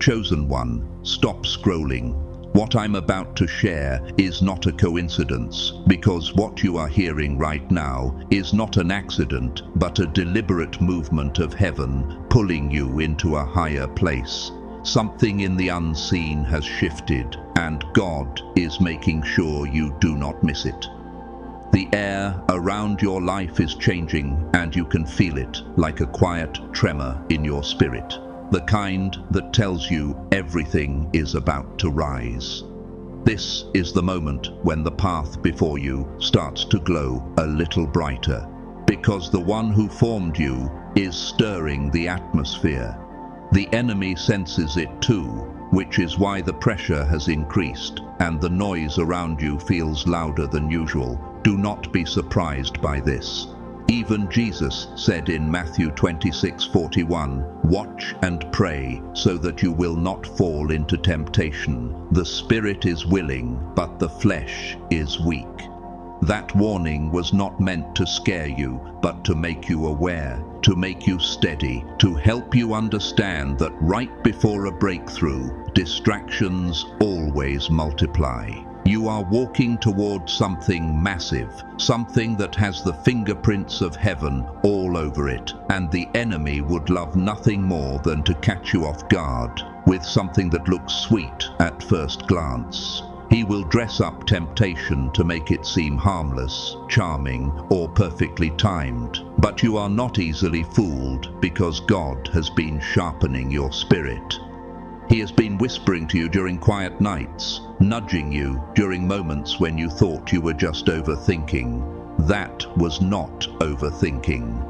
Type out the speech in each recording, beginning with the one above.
Chosen one, stop scrolling. What I'm about to share is not a coincidence, because what you are hearing right now is not an accident, but a deliberate movement of heaven pulling you into a higher place. Something in the unseen has shifted, and God is making sure you do not miss it. The air around your life is changing, and you can feel it like a quiet tremor in your spirit. The kind that tells you everything is about to rise. This is the moment when the path before you starts to glow a little brighter, because the one who formed you is stirring the atmosphere. The enemy senses it too, which is why the pressure has increased and the noise around you feels louder than usual. Do not be surprised by this. Even Jesus said in Matthew 26:41, "Watch and pray so that you will not fall into temptation. The spirit is willing, but the flesh is weak." That warning was not meant to scare you, but to make you aware, to make you steady, to help you understand that right before a breakthrough, distractions always multiply. You are walking toward something massive, something that has the fingerprints of heaven all over it, and the enemy would love nothing more than to catch you off guard with something that looks sweet at first glance. He will dress up temptation to make it seem harmless, charming, or perfectly timed. But you are not easily fooled, because God has been sharpening your spirit. He has been whispering to you during quiet nights, nudging you during moments when you thought you were just overthinking. That was not overthinking.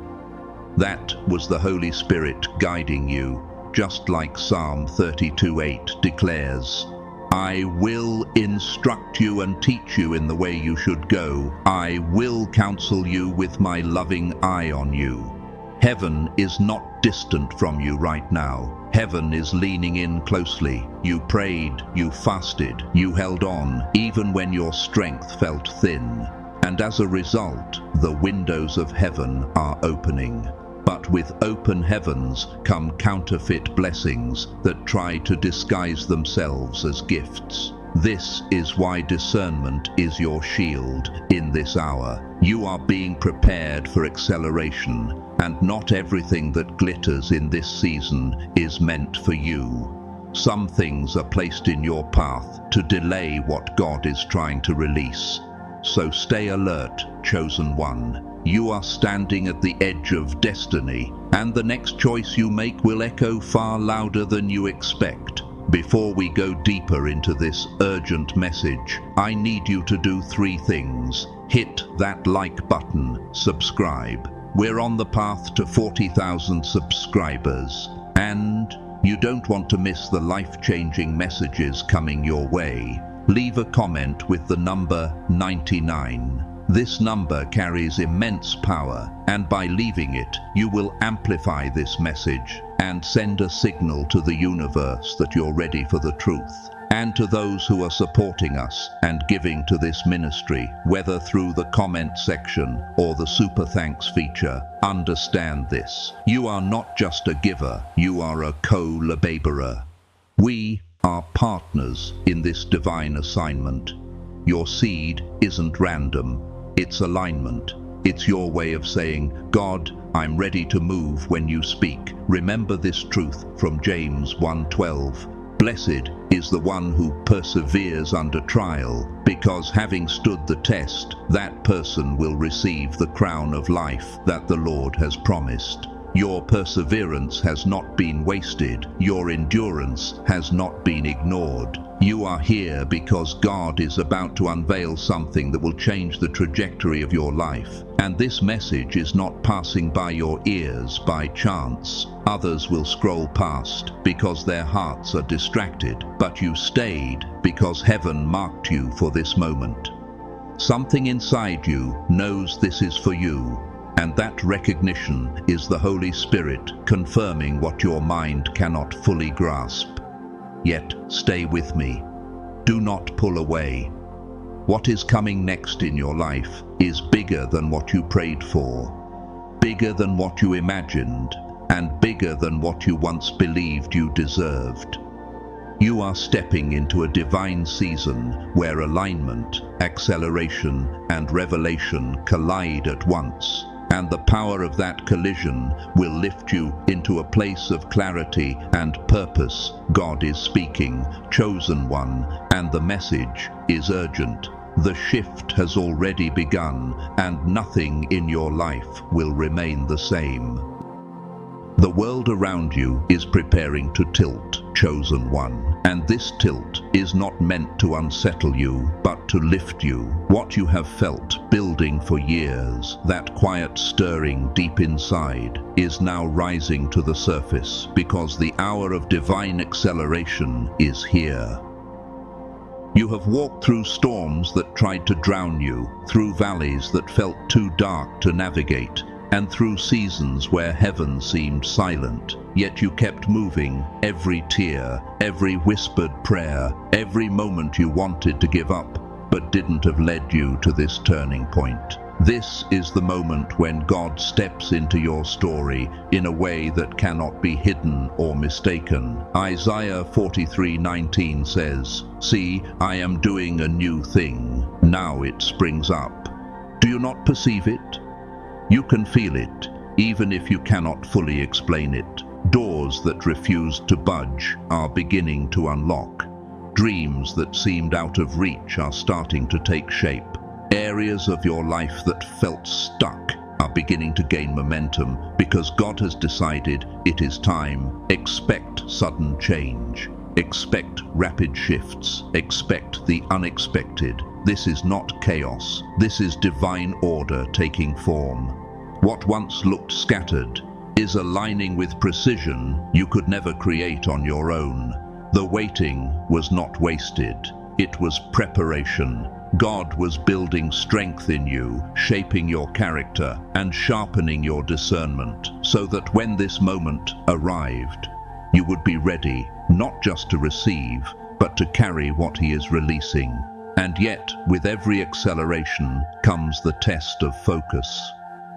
That was the Holy Spirit guiding you, just like Psalm 32:8 declares, "I will instruct you and teach you in the way you should go. I will counsel you with my loving eye on you." Heaven is not distant from you right now. Heaven is leaning in closely. You prayed, you fasted, you held on, even when your strength felt thin. And as a result, the windows of heaven are opening. But with open heavens come counterfeit blessings that try to disguise themselves as gifts. This is why discernment is your shield in this hour. You are being prepared for acceleration, and not everything that glitters in this season is meant for you. Some things are placed in your path to delay what God is trying to release. So stay alert, chosen one. You are standing at the edge of destiny, and the next choice you make will echo far louder than you expect. Before we go deeper into this urgent message, I need you to do 3 things. Hit that like button, subscribe. We're on the path to 40,000 subscribers, and you don't want to miss the life-changing messages coming your way. Leave a comment with the number 99. This number carries immense power, and by leaving it, you will amplify this message and send a signal to the universe that you're ready for the truth. And to those who are supporting us and giving to this ministry, whether through the comment section or the super thanks feature, understand this. You are not just a giver, you are a co-laborer. We are partners in this divine assignment. Your seed isn't random, it's alignment. It's your way of saying, "God, I'm ready to move when you speak." Remember this truth from James 1:12. Blessed is the one who perseveres under trial, because having stood the test, that person will receive the crown of life that the Lord has promised. Your perseverance has not been wasted. Your endurance has not been ignored. You are here because God is about to unveil something that will change the trajectory of your life. And this message is not passing by your ears by chance. Others will scroll past because their hearts are distracted, but you stayed because heaven marked you for this moment. Something inside you knows this is for you, and that recognition is the Holy Spirit confirming what your mind cannot fully grasp. Yet, stay with me. Do not pull away. What is coming next in your life is bigger than what you prayed for, bigger than what you imagined, and bigger than what you once believed you deserved. You are stepping into a divine season where alignment, acceleration, and revelation collide at once. And the power of that collision will lift you into a place of clarity and purpose. God is speaking, chosen one, and the message is urgent. The shift has already begun, and nothing in your life will remain the same. The world around you is preparing to tilt, chosen one, and this tilt is not meant to unsettle you, but to lift you. What you have felt building for years, that quiet stirring deep inside, is now rising to the surface because the hour of divine acceleration is here. You have walked through storms that tried to drown you, through valleys that felt too dark to navigate, and through seasons where heaven seemed silent, yet you kept moving. Every tear, every whispered prayer, every moment you wanted to give up, but didn't have led you to this turning point. This is the moment when God steps into your story in a way that cannot be hidden or mistaken. Isaiah 43:19 says, "See, I am doing a new thing. Now it springs up. Do you not perceive it? You can feel it, even if you cannot fully explain it. Doors that refused to budge are beginning to unlock. Dreams that seemed out of reach are starting to take shape. Areas of your life that felt stuck are beginning to gain momentum because God has decided it is time. Expect sudden change. Expect rapid shifts. Expect the unexpected. This is not chaos. This is divine order taking form. What once looked scattered is aligning with precision you could never create on your own. The waiting was not wasted. It was preparation. God was building strength in you, shaping your character, and sharpening your discernment, so that when this moment arrived, you would be ready, not just to receive, but to carry what He is releasing. And yet, with every acceleration comes the test of focus.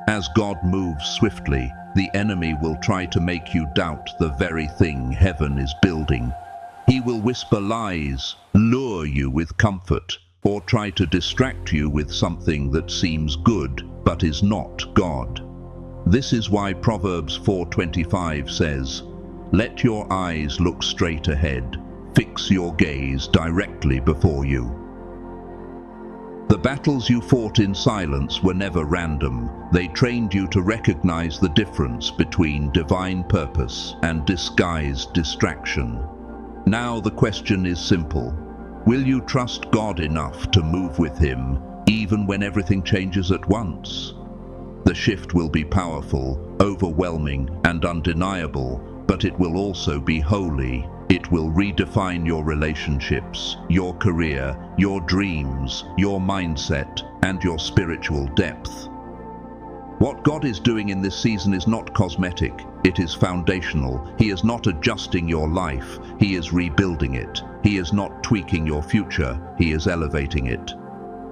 As God moves swiftly, the enemy will try to make you doubt the very thing heaven is building. He will whisper lies, lure you with comfort, or try to distract you with something that seems good but is not God. This is why Proverbs 4:25 says, "Let your eyes look straight ahead, fix your gaze directly before you." The battles you fought in silence were never random. They trained you to recognize the difference between divine purpose and disguised distraction. Now the question is simple. Will you trust God enough to move with Him, even when everything changes at once? The shift will be powerful, overwhelming, and undeniable, but it will also be holy. It will redefine your relationships, your career, your dreams, your mindset, and your spiritual depth. What God is doing in this season is not cosmetic, it is foundational. He is not adjusting your life, He is rebuilding it. He is not tweaking your future, He is elevating it.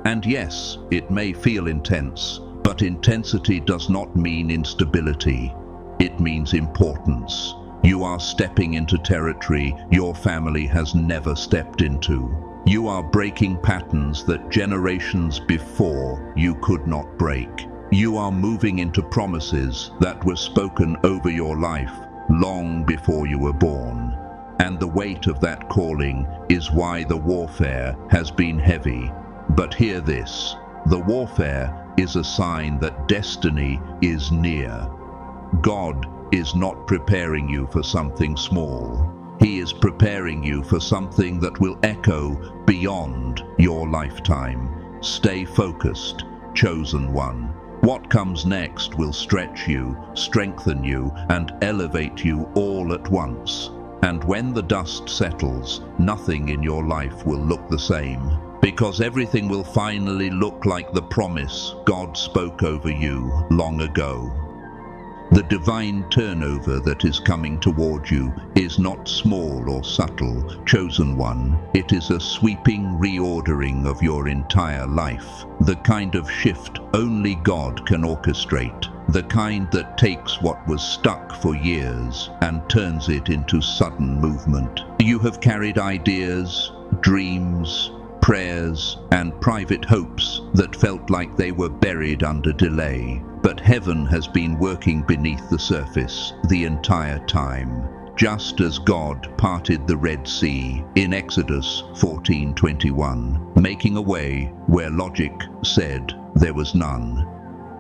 And yes, it may feel intense, but intensity does not mean instability. It means importance. You are stepping into territory your family has never stepped into. You are breaking patterns that generations before you could not break. You are moving into promises that were spoken over your life long before you were born. And the weight of that calling is why the warfare has been heavy. But hear this, the warfare is a sign that destiny is near. God is not preparing you for something small. He is preparing you for something that will echo beyond your lifetime. Stay focused, chosen one. What comes next will stretch you, strengthen you, and elevate you all at once. And when the dust settles, nothing in your life will look the same, because everything will finally look like the promise God spoke over you long ago. The divine turnover that is coming toward you is not small or subtle, chosen one. It is a sweeping reordering of your entire life, the kind of shift only God can orchestrate, the kind that takes what was stuck for years and turns it into sudden movement. You have carried ideas, dreams, prayers, and private hopes that felt like they were buried under delay. But heaven has been working beneath the surface the entire time, just as God parted the Red Sea in Exodus 14:21, making a way where logic said there was none.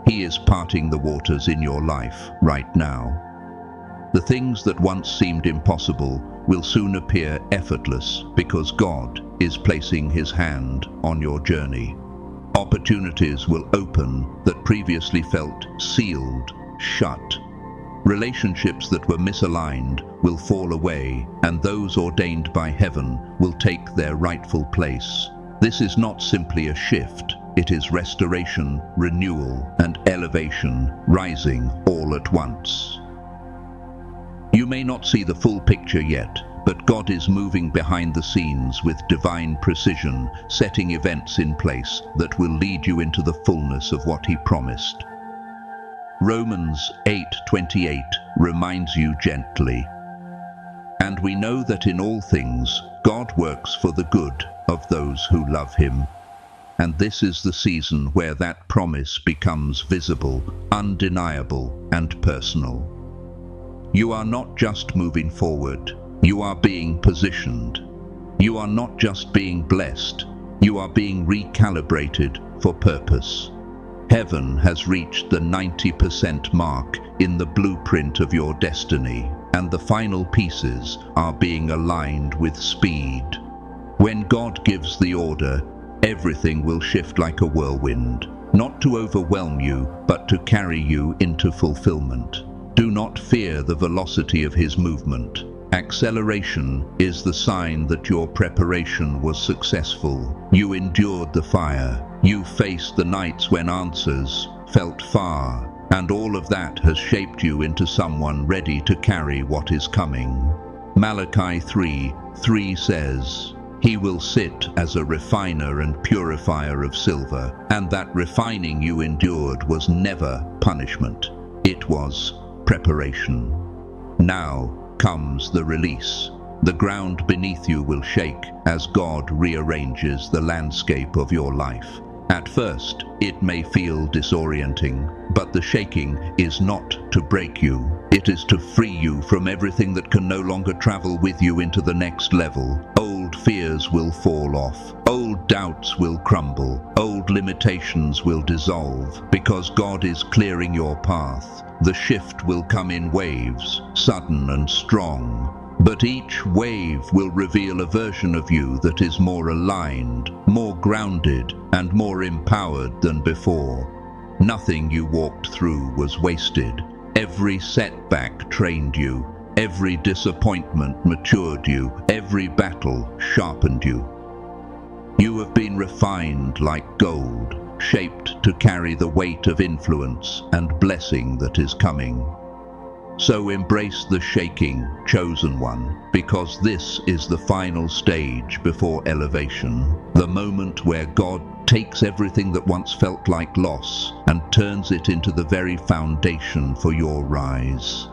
He is parting the waters in your life right now. The things that once seemed impossible will soon appear effortless because God is placing His hand on your journey. Opportunities will open that previously felt sealed, shut. Relationships that were misaligned will fall away, and those ordained by heaven will take their rightful place. This is not simply a shift, it is restoration, renewal, and elevation rising all at once. You may not see the full picture yet, but God is moving behind the scenes with divine precision, setting events in place that will lead you into the fullness of what He promised. Romans 8:28 reminds you gently, "And we know that in all things God works for the good of those who love Him." And this is the season where that promise becomes visible, undeniable, and personal. You are not just moving forward, you are being positioned. You are not just being blessed, you are being recalibrated for purpose. Heaven has reached the 90% mark in the blueprint of your destiny, and the final pieces are being aligned with speed. When God gives the order, everything will shift like a whirlwind, not to overwhelm you, but to carry you into fulfillment. Do not fear the velocity of His movement. Acceleration is the sign that your preparation was successful. You endured the fire. You faced the nights when answers felt far. And all of that has shaped you into someone ready to carry what is coming. Malachi 3:3 says, "He will sit as a refiner and purifier of silver, and that refining you endured was never punishment. It was preparation." Now comes the release. The ground beneath you will shake as God rearranges the landscape of your life. At first, it may feel disorienting, but the shaking is not to break you. It is to free you from everything that can no longer travel with you into the next level. Old fears will fall off. Old doubts will crumble. Old limitations will dissolve, because God is clearing your path. The shift will come in waves, sudden and strong. But each wave will reveal a version of you that is more aligned, more grounded, and more empowered than before. Nothing you walked through was wasted. Every setback trained you. Every disappointment matured you. Every battle sharpened you. You have been refined like gold, shaped to carry the weight of influence and blessing that is coming. So embrace the shaking, chosen one, because this is the final stage before elevation, the moment where God takes everything that once felt like loss and turns it into the very foundation for your rise.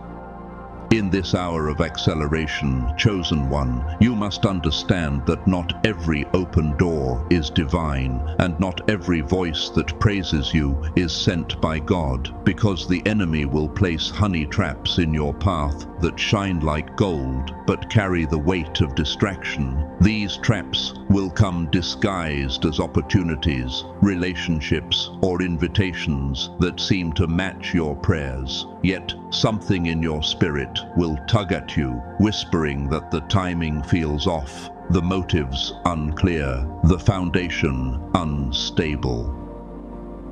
In this hour of acceleration, chosen one, you must understand that not every open door is divine, and not every voice that praises you is sent by God, because the enemy will place honey traps in your path that shine like gold, but carry the weight of distraction. These traps will come disguised as opportunities, relationships, or invitations that seem to match your prayers. Yet something in your spirit will tug at you, whispering that the timing feels off, the motives unclear, the foundation unstable.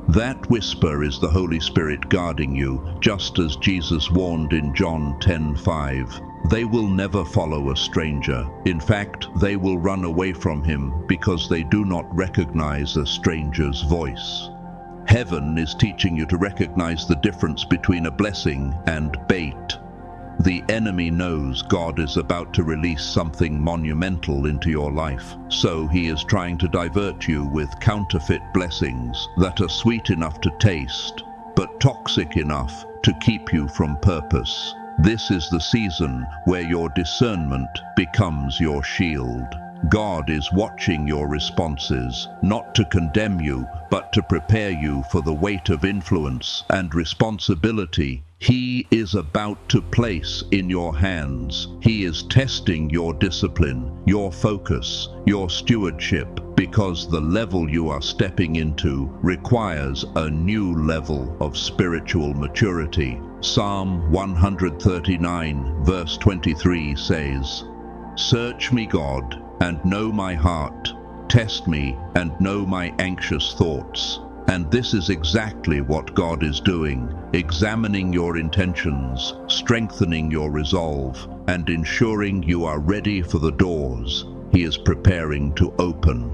That whisper is the Holy Spirit guarding you, just as Jesus warned in John 10:5. They will never follow a stranger. In fact, they will run away from him because they do not recognize a stranger's voice. Heaven is teaching you to recognize the difference between a blessing and bait. The enemy knows God is about to release something monumental into your life, so he is trying to divert you with counterfeit blessings that are sweet enough to taste, but toxic enough to keep you from purpose. This is the season where your discernment becomes your shield. God is watching your responses, not to condemn you, but to prepare you for the weight of influence and responsibility He is about to place in your hands. He is testing your discipline, your focus, your stewardship, because the level you are stepping into requires a new level of spiritual maturity. Psalm 139, verse 23 says, "Search me, God, and know my heart. Test me and know my anxious thoughts." And this is exactly what God is doing, examining your intentions, strengthening your resolve, and ensuring you are ready for the doors He is preparing to open.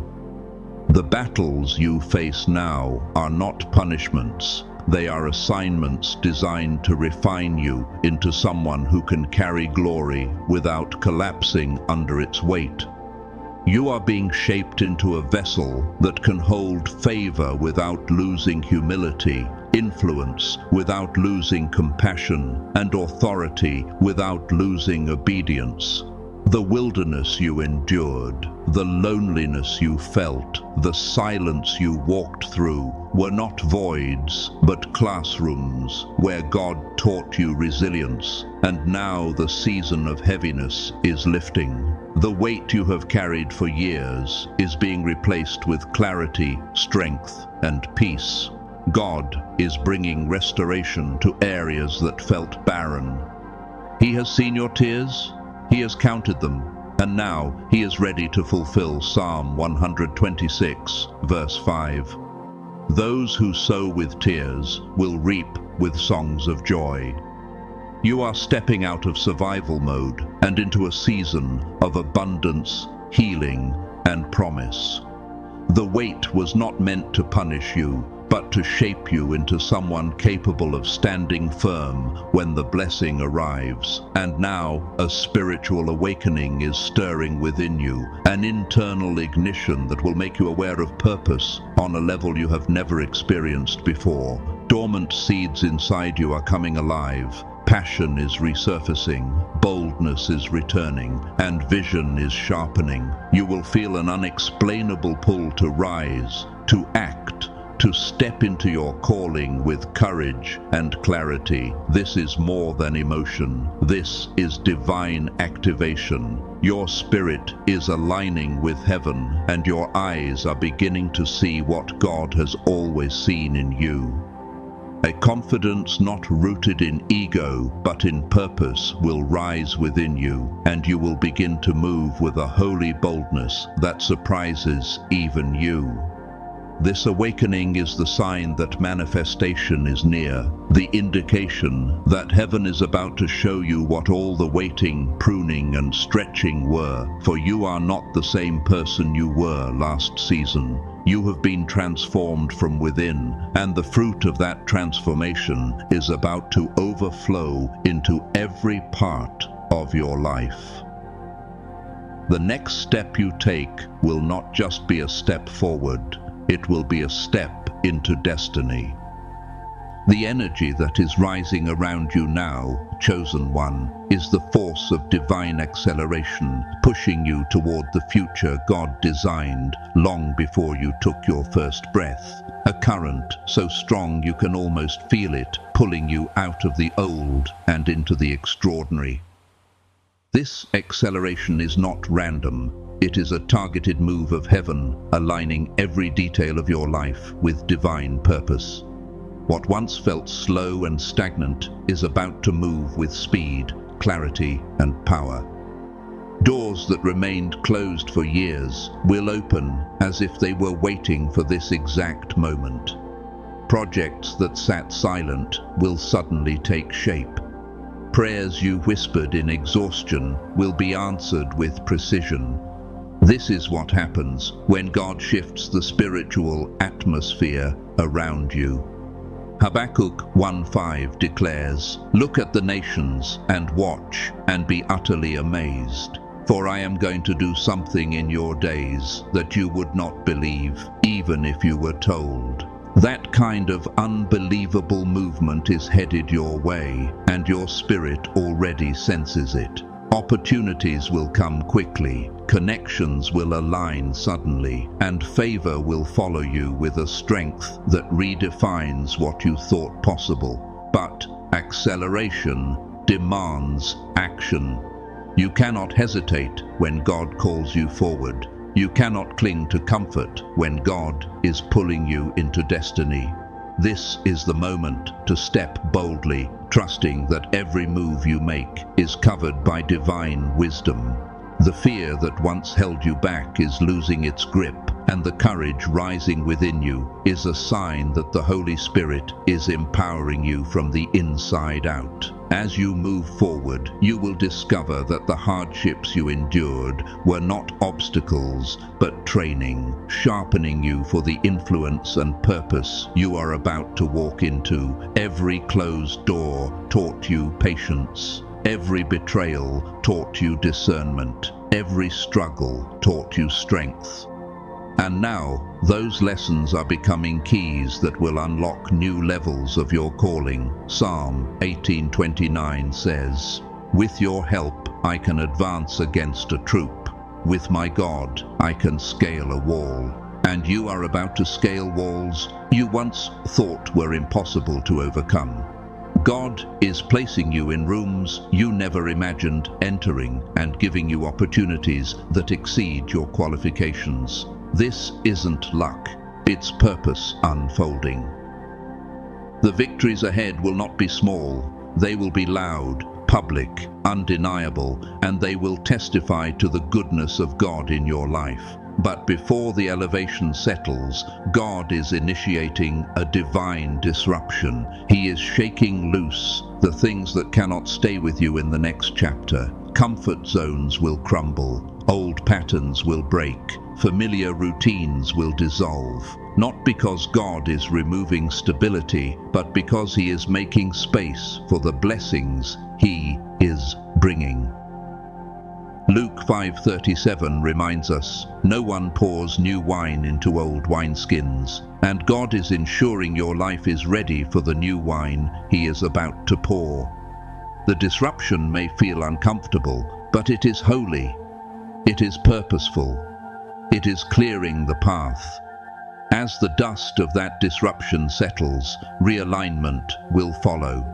The battles you face now are not punishments. They are assignments designed to refine you into someone who can carry glory without collapsing under its weight. You are being shaped into a vessel that can hold favor without losing humility, influence without losing compassion, and authority without losing obedience. The wilderness you endured, the loneliness you felt, the silence you walked through were not voids, but classrooms where God taught you resilience. And now the season of heaviness is lifting. The weight you have carried for years is being replaced with clarity, strength, and peace. God is bringing restoration to areas that felt barren. He has seen your tears, He has counted them, and now He is ready to fulfill Psalm 126, verse 5. Those who sow with tears will reap with songs of joy. You are stepping out of survival mode and into a season of abundance, healing, and promise. The weight was not meant to punish you, but to shape you into someone capable of standing firm when the blessing arrives. And now a spiritual awakening is stirring within you, an internal ignition that will make you aware of purpose on a level you have never experienced before. Dormant seeds inside you are coming alive. Passion is resurfacing, boldness is returning, and vision is sharpening. You will feel an unexplainable pull to rise, to act, to step into your calling with courage and clarity. This is more than emotion. This is divine activation. Your spirit is aligning with heaven, and your eyes are beginning to see what God has always seen in you. A confidence not rooted in ego, but in purpose, will rise within you, and you will begin to move with a holy boldness that surprises even you. This awakening is the sign that manifestation is near, the indication that heaven is about to show you what all the waiting, pruning, and stretching were, for you are not the same person you were last season. You have been transformed from within, and the fruit of that transformation is about to overflow into every part of your life. The next step you take will not just be a step forward, it will be a step into destiny. The energy that is rising around you now, chosen one, is the force of divine acceleration, pushing you toward the future God designed long before you took your first breath. A current so strong you can almost feel it, pulling you out of the old and into the extraordinary. This acceleration is not random. It is a targeted move of heaven, aligning every detail of your life with divine purpose. What once felt slow and stagnant is about to move with speed, clarity, and power. Doors that remained closed for years will open as if they were waiting for this exact moment. Projects that sat silent will suddenly take shape. Prayers you whispered in exhaustion will be answered with precision. This is what happens when God shifts the spiritual atmosphere around you. Habakkuk 1:5 declares, "Look at the nations and watch and be utterly amazed. For I am going to do something in your days that you would not believe, even if you were told." That kind of unbelievable movement is headed your way, and your spirit already senses it. Opportunities will come quickly, connections will align suddenly, and favor will follow you with a strength that redefines what you thought possible. But acceleration demands action. You cannot hesitate when God calls you forward. You cannot cling to comfort when God is pulling you into destiny. This is the moment to step boldly, trusting that every move you make is covered by divine wisdom. The fear that once held you back is losing its grip, and the courage rising within you is a sign that the Holy Spirit is empowering you from the inside out. As you move forward, you will discover that the hardships you endured were not obstacles, but training, sharpening you for the influence and purpose you are about to walk into. Every closed door taught you patience. Every betrayal taught you discernment. Every struggle taught you strength. And now, those lessons are becoming keys that will unlock new levels of your calling. Psalm 18:29 says, "With your help I can advance against a troop. With my God I can scale a wall." And you are about to scale walls you once thought were impossible to overcome. God is placing you in rooms you never imagined entering and giving you opportunities that exceed your qualifications. This isn't luck, it's purpose unfolding. The victories ahead will not be small, they will be loud, public, undeniable, and they will testify to the goodness of God in your life. But before the elevation settles, God is initiating a divine disruption. He is shaking loose the things that cannot stay with you in the next chapter. Comfort zones will crumble, old patterns will break, familiar routines will dissolve. Not because God is removing stability, but because He is making space for the blessings He is bringing. Luke 5:37 reminds us, "No one pours new wine into old wineskins," and God is ensuring your life is ready for the new wine He is about to pour. The disruption may feel uncomfortable, but it is holy. It is purposeful. It is clearing the path. As the dust of that disruption settles, realignment will follow.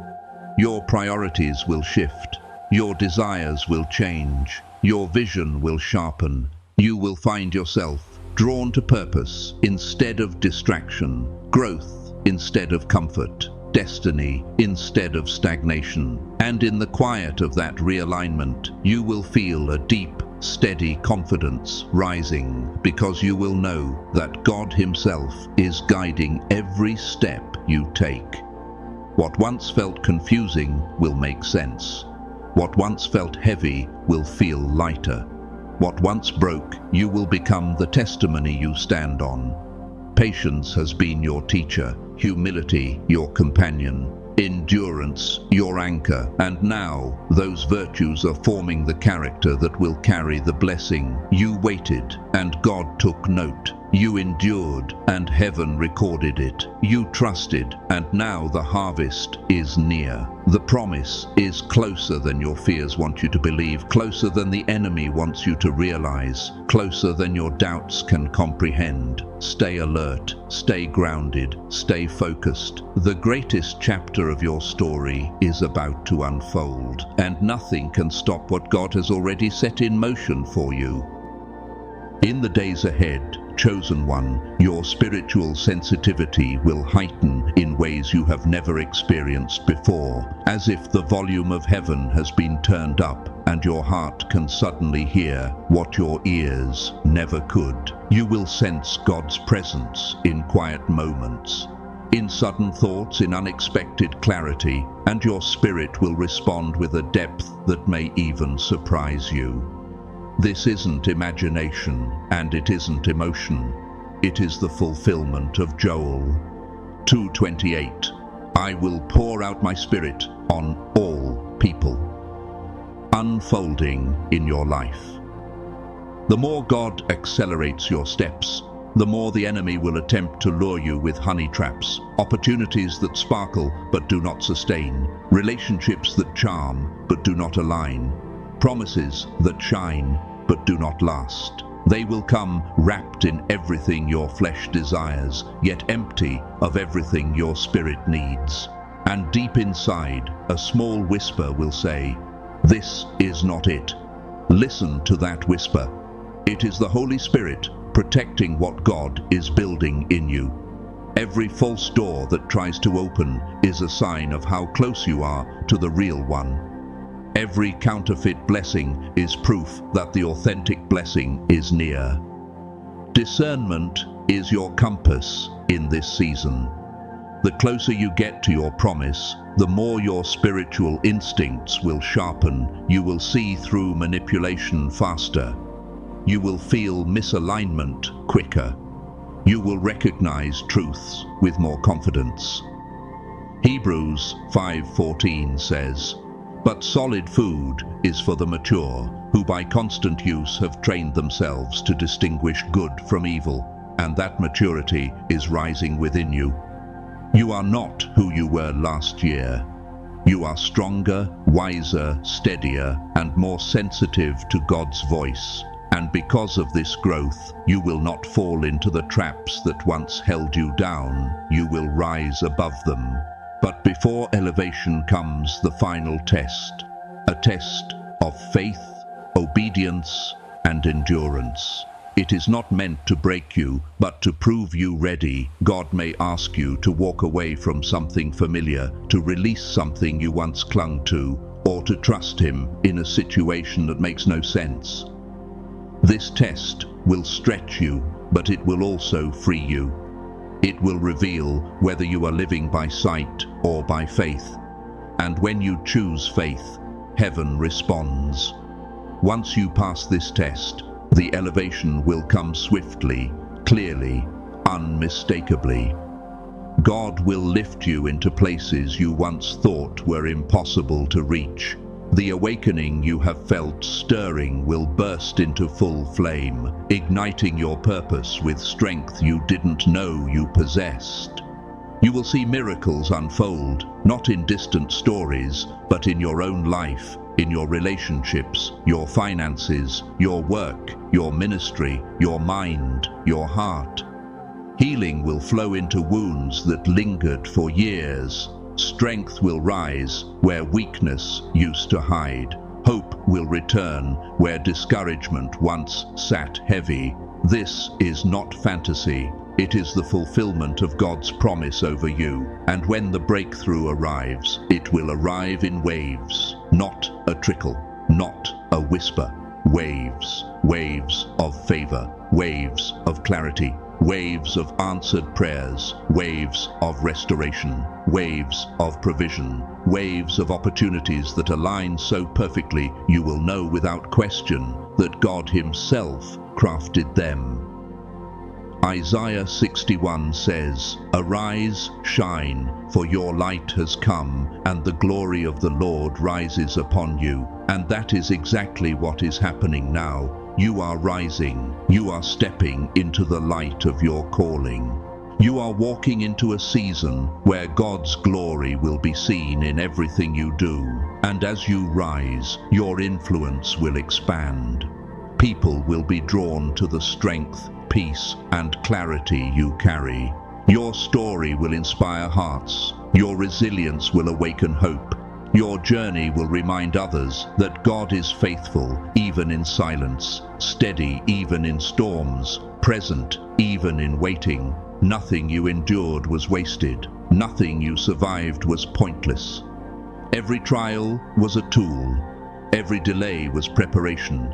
Your priorities will shift. Your desires will change. Your vision will sharpen. You will find yourself drawn to purpose instead of distraction, growth instead of comfort, destiny instead of stagnation. And in the quiet of that realignment, you will feel a deep, steady confidence rising, because you will know that God Himself is guiding every step you take. What once felt confusing will make sense. What once felt heavy will feel lighter. What once broke, you will become the testimony you stand on. Patience has been your teacher, humility your companion, endurance your anchor, and now those virtues are forming the character that will carry the blessing. You waited, and God took note. You endured, and heaven recorded it. You trusted, and now the harvest is near. The promise is closer than your fears want you to believe, closer than the enemy wants you to realize, closer than your doubts can comprehend. Stay alert, stay grounded, stay focused. The greatest chapter of your story is about to unfold, and nothing can stop what God has already set in motion for you. In the days ahead, chosen one, your spiritual sensitivity will heighten in ways you have never experienced before, as if the volume of heaven has been turned up and your heart can suddenly hear what your ears never could. You will sense God's presence in quiet moments, in sudden thoughts, in unexpected clarity, and your spirit will respond with a depth that may even surprise you. This isn't imagination, and it isn't emotion. It is the fulfillment of Joel 2:28. I will pour out my spirit on all people. Unfolding in your life. The more God accelerates your steps, the more the enemy will attempt to lure you with honey traps, opportunities that sparkle but do not sustain, relationships that charm but do not align, promises that shine but do not last. They will come wrapped in everything your flesh desires, yet empty of everything your spirit needs. And deep inside, a small whisper will say, "This is not it." Listen to that whisper. It is the Holy Spirit protecting what God is building in you. Every false door that tries to open is a sign of how close you are to the real one. Every counterfeit blessing is proof that the authentic blessing is near. Discernment is your compass in this season. The closer you get to your promise, the more your spiritual instincts will sharpen. You will see through manipulation faster. You will feel misalignment quicker. You will recognize truths with more confidence. Hebrews 5:14 says, "But solid food is for the mature, who by constant use have trained themselves to distinguish good from evil, and that maturity is rising within you." You are not who you were last year. You are stronger, wiser, steadier, and more sensitive to God's voice. And because of this growth, you will not fall into the traps that once held you down. You will rise above them. But before elevation comes the final test, a test of faith, obedience, and endurance. It is not meant to break you, but to prove you ready. God may ask you to walk away from something familiar, to release something you once clung to, or to trust Him in a situation that makes no sense. This test will stretch you, but it will also free you. It will reveal whether you are living by sight or by faith. And when you choose faith, heaven responds. Once you pass this test, the elevation will come swiftly, clearly, unmistakably. God will lift you into places you once thought were impossible to reach. The awakening you have felt stirring will burst into full flame, igniting your purpose with strength you didn't know you possessed. You will see miracles unfold, not in distant stories, but in your own life, in your relationships, your finances, your work, your ministry, your mind, your heart. Healing will flow into wounds that lingered for years. Strength will rise where weakness used to hide. Hope will return where discouragement once sat heavy. This is not fantasy. It is the fulfillment of God's promise over you. And when the breakthrough arrives, it will arrive in waves, not a trickle, not a whisper. Waves, waves of favor, waves of clarity, waves of answered prayers, waves of restoration, waves of provision, waves of opportunities that align so perfectly you will know without question that God Himself crafted them. Isaiah 61 says, "Arise, shine, for your light has come, and the glory of the Lord rises upon you." And that is exactly what is happening now. You are rising. You are stepping into the light of your calling. You are walking into a season where God's glory will be seen in everything you do. And as you rise, your influence will expand. People will be drawn to the strength, peace, and clarity you carry. Your story will inspire hearts. Your resilience will awaken hope. Your journey will remind others that God is faithful even in silence, steady even in storms, present even in waiting. Nothing you endured was wasted. Nothing you survived was pointless. Every trial was a tool. Every delay was preparation.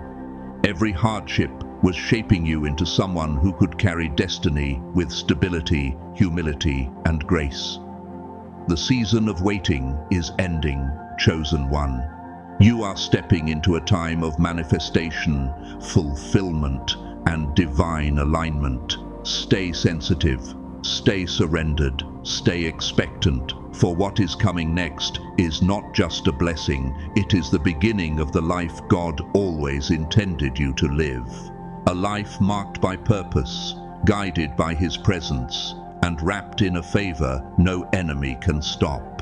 Every hardship was shaping you into someone who could carry destiny with stability, humility, and grace. The season of waiting is ending, chosen one. You are stepping into a time of manifestation, fulfillment, and divine alignment. Stay sensitive, stay surrendered, stay expectant, for what is coming next is not just a blessing, it is the beginning of the life God always intended you to live. A life marked by purpose, guided by His presence, and wrapped in a favor no enemy can stop.